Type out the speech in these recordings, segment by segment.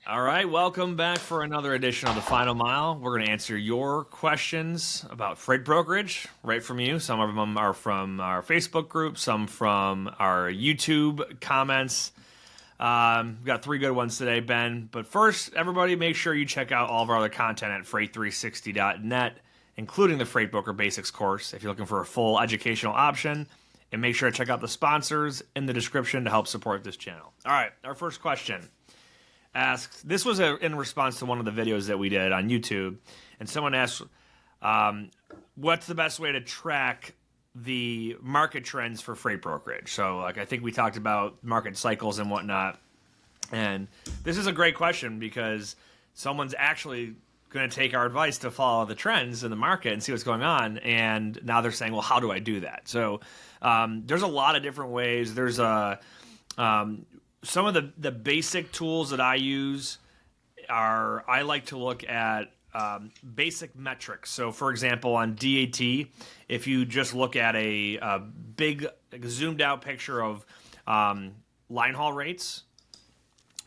All right, welcome back for another edition of the Final Mile. We're going to answer your questions about freight brokerage right from you. Some of them are from our Facebook group, some from our YouTube comments. We've got three good ones today, Ben. But first, everybody, make sure you check out all of our other content at freight360.net, including the Freight Broker Basics course if you're looking for a full educational option. And make sure to check out the sponsors in the description to help support this channel. All right, our first question asked, this was in response to one of the videos that we did on YouTube, and someone asked, what's the best way to track the market trends for freight brokerage? So, like, I think we talked about market cycles and whatnot, and this is a great question because someone's actually going to take our advice to follow the trends in the market and see what's going on, and now they're saying, well, how do I do that? So there's a lot of different ways. There's some of the basic tools that I use are, I like to look at basic metrics. So, for example, on DAT, if you just look at a big zoomed out picture of line haul rates,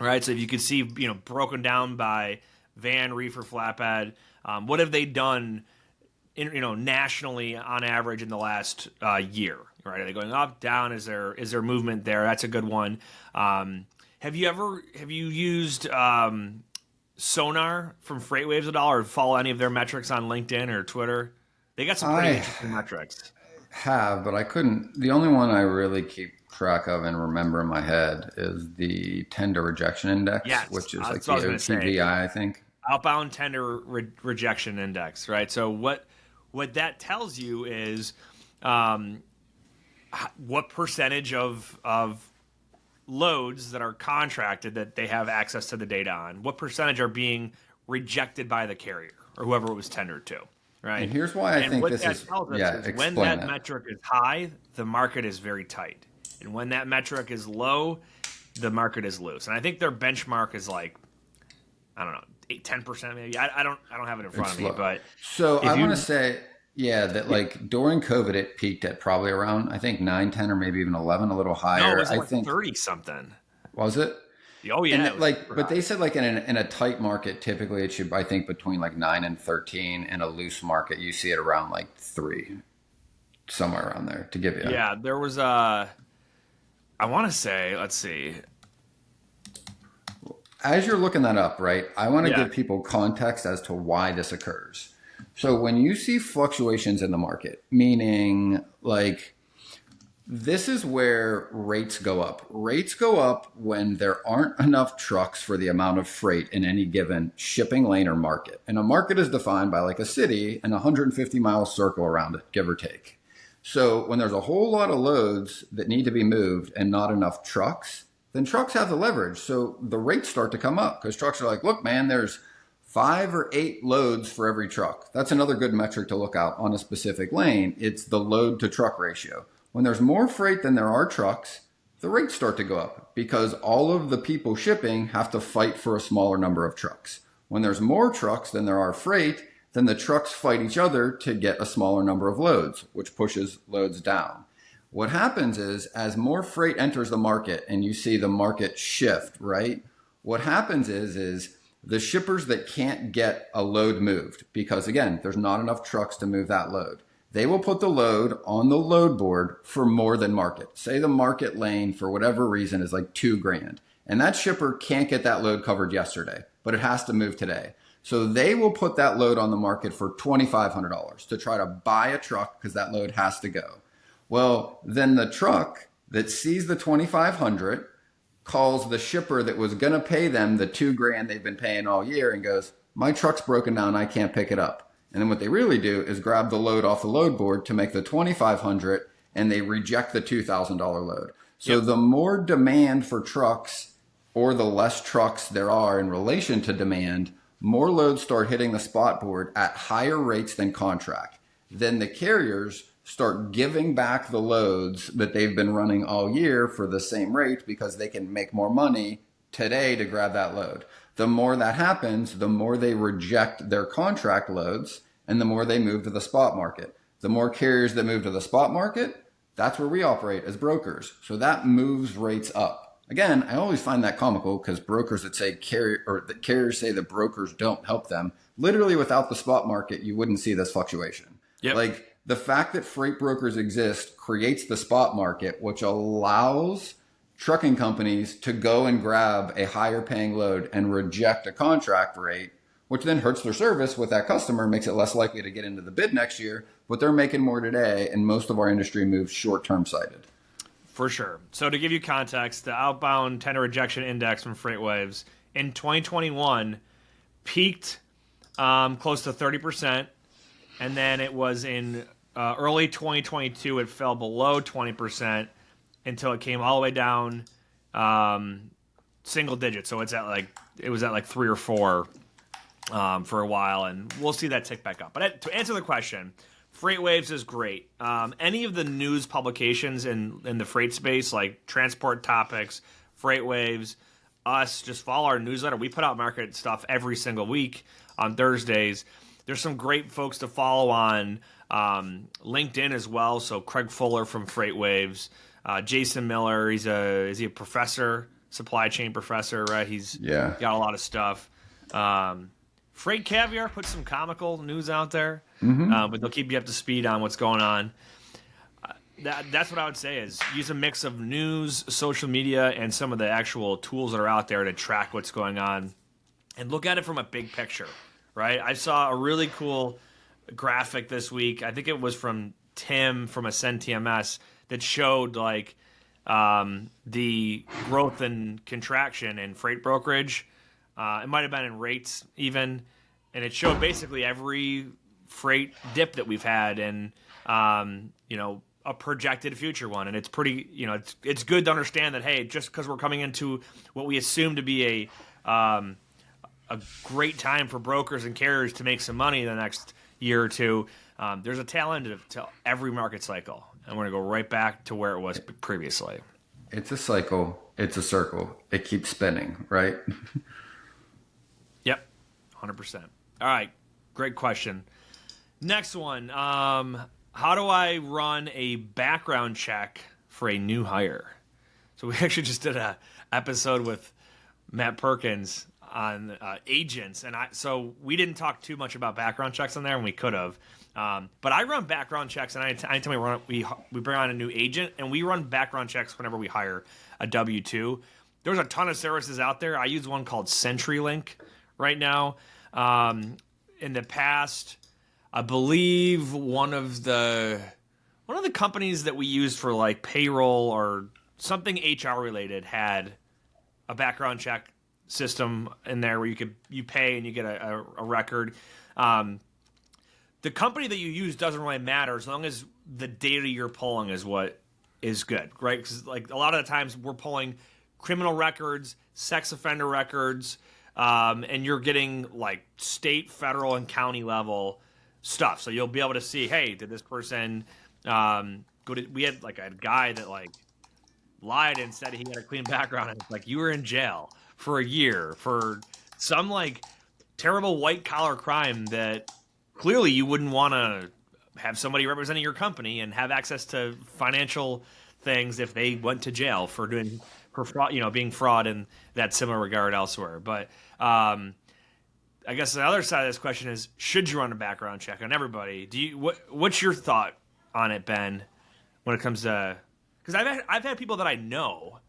right? So if you could see, broken down by van, reefer, flatbed, what have they done nationally on average in the last year? Right? Are they going up, down? Is there movement there? That's a good one. Have you used Sonar from FreightWaves at all, or follow any of their metrics on LinkedIn or Twitter? They got some pretty interesting metrics. Have, but I couldn't. The only one I really keep track of and remember in my head is the tender rejection index, yes, which is like the OTVI, I think. Outbound tender rejection index, right? So what that tells you is what percentage of loads that are contracted that they have access to the data on, what percentage are being rejected by the carrier or whoever it was tendered to, right? And here's why I think this is, when that metric is high, the market is very tight. And when that metric is low, the market is loose. And I think their benchmark is like, I don't know, 10% maybe. I don't have it in front of me, but so I want to say, that like during COVID, it peaked at probably around, I think 9, 10, or maybe even 11, a little higher. No, it was like I think 30 something. Was it? Oh yeah. But they said like in a tight market, typically it should, I think, between like 9 and 13. In a loose market, you see it around like 3, somewhere around there, to give you. Yeah, there was I want to say, let's see. As you're looking that up, right, I want to give people context as to why this occurs. So when you see fluctuations in the market, meaning like this is where rates go up. Rates go up when there aren't enough trucks for the amount of freight in any given shipping lane or market. And a market is defined by like a city and a 150-mile circle around it, give or take. So when there's a whole lot of loads that need to be moved and not enough trucks, then trucks have the leverage. So the rates start to come up because trucks are like, look, man, there's 5 or 8 loads for every truck. That's another good metric to look out on a specific lane. It's the load to truck ratio. When there's more freight than there are trucks, the rates start to go up because all of the people shipping have to fight for a smaller number of trucks. When there's more trucks than there are freight, then the trucks fight each other to get a smaller number of loads, which pushes loads down. What happens is as more freight enters the market and you see the market shift, right? What happens is the shippers that can't get a load moved, because again, there's not enough trucks to move that load, they will put the load on the load board for more than market. Say the market lane for whatever reason is like $2,000 and that shipper can't get that load covered yesterday, but it has to move today. So they will put that load on the market for $2,500 to try to buy a truck because that load has to go. Well, then the truck that sees the $2,500 calls the shipper that was going to pay them the $2,000 they've been paying all year and goes, my truck's broken down, I can't pick it up. And then what they really do is grab the load off the load board to make the $2,500 and they reject the $2,000 load. So the more demand for trucks or the less trucks there are in relation to demand, more loads start hitting the spot board at higher rates than contract. Then the carriers start giving back the loads that they've been running all year for the same rate because they can make more money today to grab that load. The more that happens, the more they reject their contract loads and the more they move to the spot market. The more carriers that move to the spot market, that's where we operate as brokers. So that moves rates up. Again, I always find that comical because brokers that say that carriers say that brokers don't help them. Literally, without the spot market, you wouldn't see this fluctuation. Yep. Like the fact that freight brokers exist creates the spot market, which allows trucking companies to go and grab a higher paying load and reject a contract rate, which then hurts their service with that customer, makes it less likely to get into the bid next year, but they're making more today, and most of our industry moves short-term sighted. For sure. So to give you context, the outbound tender rejection index from FreightWaves in 2021 peaked close to 30%, and then it was in early 2022, it fell below 20%, until it came all the way down single digits. So it was at like 3 or 4 for a while, and we'll see that tick back up. But to answer the question, FreightWaves is great. Any of the news publications in the freight space, like Transport Topics, FreightWaves, us, just follow our newsletter. We put out market stuff every single week on Thursdays. There's some great folks to follow on LinkedIn as well. So Craig Fuller from FreightWaves. Jason Miller, is he a professor, supply chain professor, right? He's got a lot of stuff. Freight Caviar puts some comical news out there, but they'll keep you up to speed on what's going on. That's what I would say is use a mix of news, social media, and some of the actual tools that are out there to track what's going on, and look at it from a big picture, right? I saw a really cool graphic this week. I think it was from Tim from Ascend TMS, that showed like the growth and contraction in freight brokerage. It might have been in rates even, and it showed basically every freight dip that we've had and a projected future one. And it's pretty, it's good to understand that, hey, just because we're coming into what we assume to be a great time for brokers and carriers to make some money in the next year or two, there's a tail end to every market cycle. And we're going to go right back to where it was previously. It's a cycle. It's a circle. It keeps spinning, right? Yep, 100%. All right, great question. Next one. How do I run a background check for a new hire? So we actually just did an episode with Matt Perkins on agents. So we didn't talk too much about background checks on there, and we could have. But I run background checks, and anytime we bring on a new agent, and we run background checks whenever we hire a W-2. There's a ton of services out there. I use one called CenturyLink right now. In the past, I believe one of the companies that we used for like payroll or something HR related had a background check system in there where you pay and you get a record. The company that you use doesn't really matter as long as the data you're pulling is what is good, right? Because like a lot of the times we're pulling criminal records, sex offender records, and you're getting like state, federal, and county level stuff. So you'll be able to see, hey, did this person we had like a guy that like lied and said he had a clean background, and it's like, you were in jail for a year for some like terrible white collar crime that clearly you wouldn't want to have somebody representing your company and have access to financial things if they went to jail for fraud, being fraud in that similar regard elsewhere. But I guess the other side of this question is, should you run a background check on everybody? What's your thought on it, Ben, when it comes to, because I've had people that I know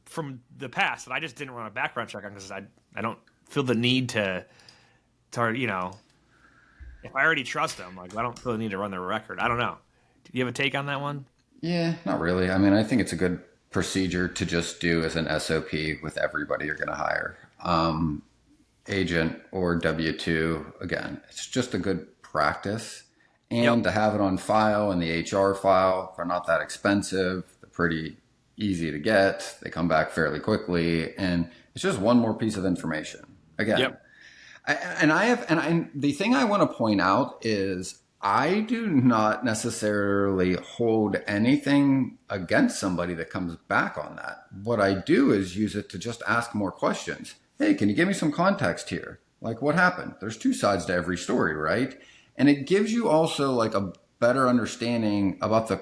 from the past that I just didn't run a background check on because I don't feel the need to if I already trust them, like I don't feel the need to run their record. I don't know. Do you have a take on that one? Yeah, not really. I mean, I think it's a good procedure to just do as an SOP with everybody you're going to hire. Agent or W-2, again, it's just a good practice. And to have it on file in the HR file, they're not that expensive. They're pretty easy to get. They come back fairly quickly. And it's just one more piece of information. Again, the thing I want to point out is I do not necessarily hold anything against somebody that comes back on that. What I do is use it to just ask more questions. Hey, can you give me some context here? Like, what happened? There's two sides to every story, right? And it gives you also like a better understanding about the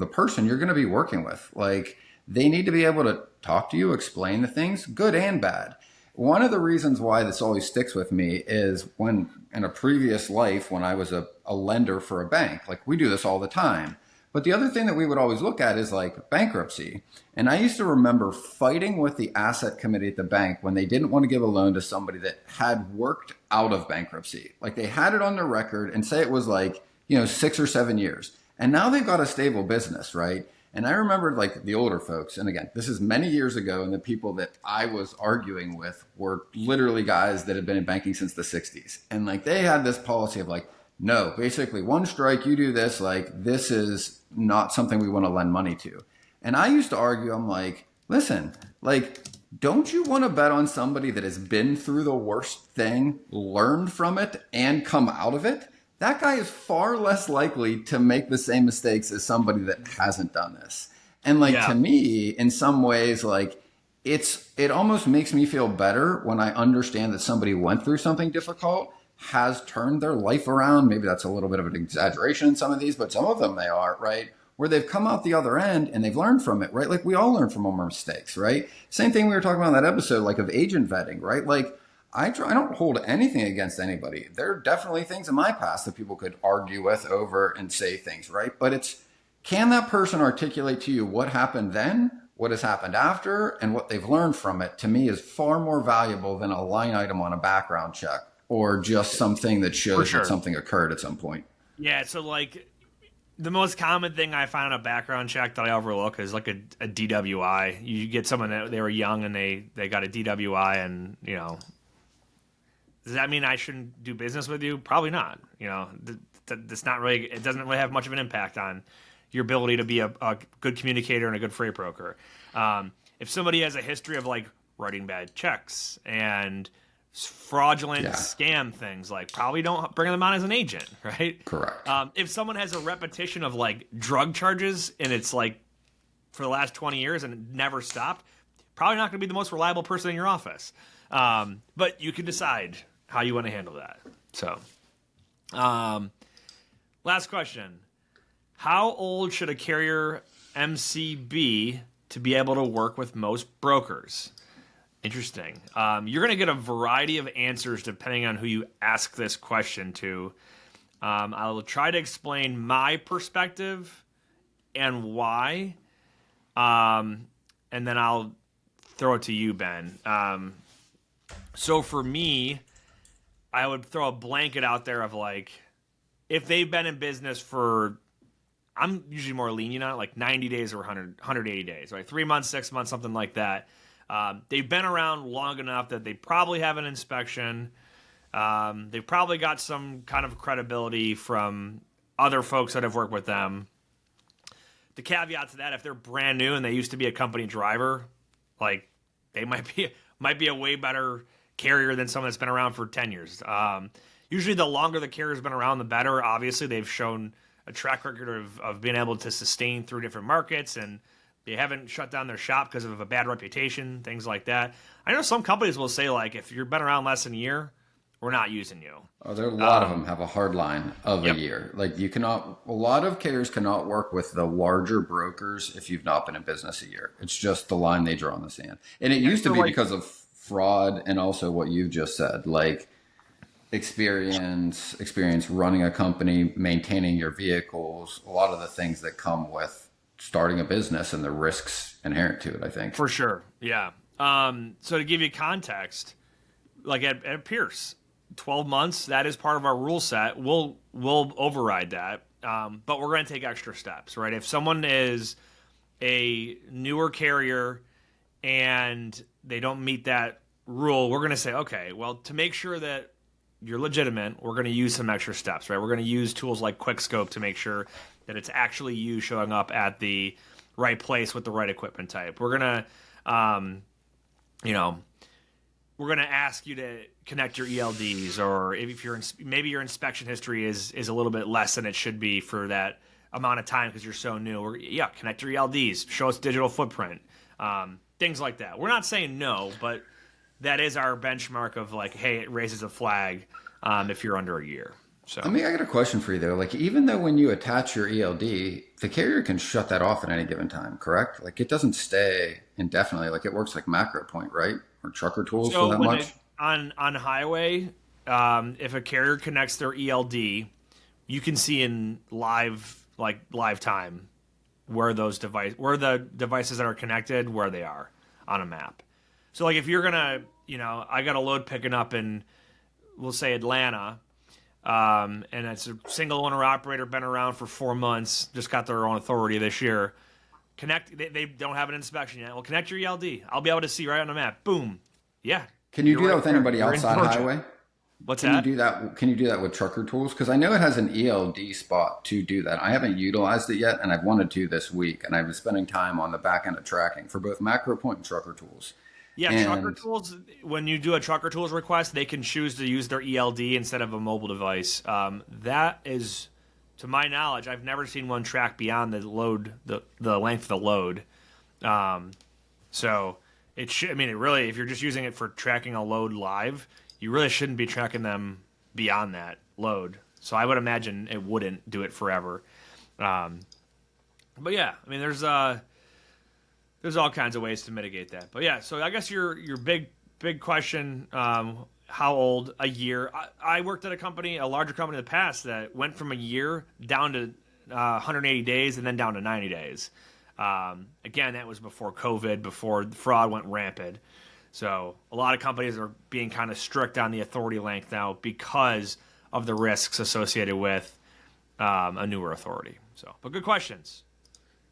person you're going to be working with. Like, they need to be able to talk to you, explain the things, good and bad. One of the reasons why this always sticks with me is when in a previous life, when I was a lender for a bank, like we do this all the time. But the other thing that we would always look at is like bankruptcy. And I used to remember fighting with the asset committee at the bank when they didn't want to give a loan to somebody that had worked out of bankruptcy. Like they had it on their record and say it was like, 6 or 7 years. And now they've got a stable business, right? And I remember like the older folks, and again, this is many years ago, and the people that I was arguing with were literally guys that had been in banking since the 60s. And like they had this policy of like, no, basically one strike, you do this, like this is not something we want to lend money to. And I used to argue, I'm like, listen, like, don't you want to bet on somebody that has been through the worst thing, learned from it, and come out of it? That guy is far less likely to make the same mistakes as somebody that hasn't done this. And like, to me, in some ways, like it almost makes me feel better when I understand that somebody went through something difficult, has turned their life around. Maybe that's a little bit of an exaggeration in some of these, but some of them they are, right? Where they've come out the other end and they've learned from it, right? Like we all learn from our mistakes, right? Same thing we were talking about in that episode, like of agent vetting, right? Like I don't hold anything against anybody. There are definitely things in my past that people could argue with over and say things, right? But it's, can that person articulate to you what happened then, what has happened after, and what they've learned from it, to me is far more valuable than a line item on a background check or just something that shows that something occurred at some point. Yeah, so like the most common thing I find on a background check that I overlook is like a DWI. You get someone that they were young and they got a DWI and, does that mean I shouldn't do business with you? Probably not. That's not really. It doesn't really have much of an impact on your ability to be a good communicator and a good freight broker. If somebody has a history of like writing bad checks and fraudulent scam things, like probably don't bring them on as an agent, right? Correct. If someone has a repetition of like drug charges and it's like for the last 20 years and it never stopped, probably not going to be the most reliable person in your office. But you can decide how you want to handle that. So, last question. How old should a carrier MC be to be able to work with most brokers? Interesting. You're going to get a variety of answers depending on who you ask this question to. I'll try to explain my perspective and why. And then I'll throw it to you, Ben. So for me, I would throw a blanket out there of like, if they've been in business for, I'm usually more lenient on it, like 90 days or 180 days, right? 3 months, 6 months, something like that. They've been around long enough that they probably have an inspection. They've probably got some kind of credibility from other folks that have worked with them. The caveat to that, if they're brand new and they used to be a company driver, like they might be a way better carrier than someone that's been around for 10 years. Usually the longer the carrier's been around, the better. Obviously, they've shown a track record of being able to sustain through different markets, and they haven't shut down their shop because of a bad reputation, things like that. I know some companies will say, like, if you've been around less than a year, we're not using you. Oh, there are a lot of them have a hard line of a year. Like a lot of carriers cannot work with the larger brokers if you've not been in business a year. It's just the line they draw in the sand. And it used to be because of fraud and also what you just said, like experience running a company, maintaining your vehicles, a lot of the things that come with starting a business and the risks inherent to it, I think. For sure. Yeah. So to give you context, like at Pierce, 12 months, that is part of our rule set. We'll override that. But we're going to take extra steps, right? If someone is a newer carrier and they don't meet that rule, we're going to say, okay, well, to make sure that you're legitimate, we're going to use some extra steps, right? We're going to use tools like QuickScope to make sure that it's actually you showing up at the right place with the right equipment type. We're going to, we're going to ask you to connect your ELDs, or if you're maybe your inspection history is a little bit less than it should be for that amount of time because you're so new. Connect your ELDs, show us digital footprint, things like that. We're not saying no, but that is our benchmark of like, hey, it raises a flag if you're under a year. So I got a question for you though. Like, even though when you attach your ELD, the carrier can shut that off at any given time, correct? Like, it doesn't stay indefinitely. Like, it works like macro point, right? Or trucker tools for so that when it much. on highway, if a carrier connects their ELD, you can see in live time where the devices that are connected, where they are on a map. So like if you're gonna, I got a load picking up in, we'll say Atlanta, and it's a single owner operator, been around for 4 months, just got their own authority this year. They don't have an inspection yet. Well, connect your ELD. I'll be able to see right on the map. Boom. Yeah. Can you do that right with there. anybody You're in outside Georgia. highway? What's Can you that? do that? Can you do that with trucker tools? Because I know it has an ELD spot to do that. I haven't utilized it yet, and I've wanted to this week. And I've been spending time on the back end of tracking for both macro point and trucker tools. Yeah, trucker And tools. When you do a trucker tools request, they can choose to use their ELD instead of a mobile device. That is, to my knowledge, I've never seen one track beyond the load, the length of the load. So it should. I mean, it really, if you're just using it for tracking a load live, you really shouldn't be tracking them beyond that load. So I would imagine it wouldn't do it forever. But yeah, I mean, there's all kinds of ways to mitigate that. But yeah, so I guess your big question, how old? A year. I worked at a larger company in the past that went from a year down to 180 days and then down to 90 days. Again, that was before COVID, before fraud went rampant. So a lot of companies are being kind of strict on the authority length now because of the risks associated with a newer authority. So, but good questions.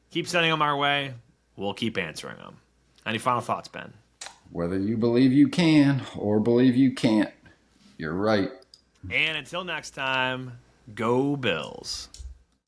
Keep sending them our way. We'll keep answering them. Any final thoughts, Ben? whether you believe you can or believe you can't, you're right. And until next time, go Bills.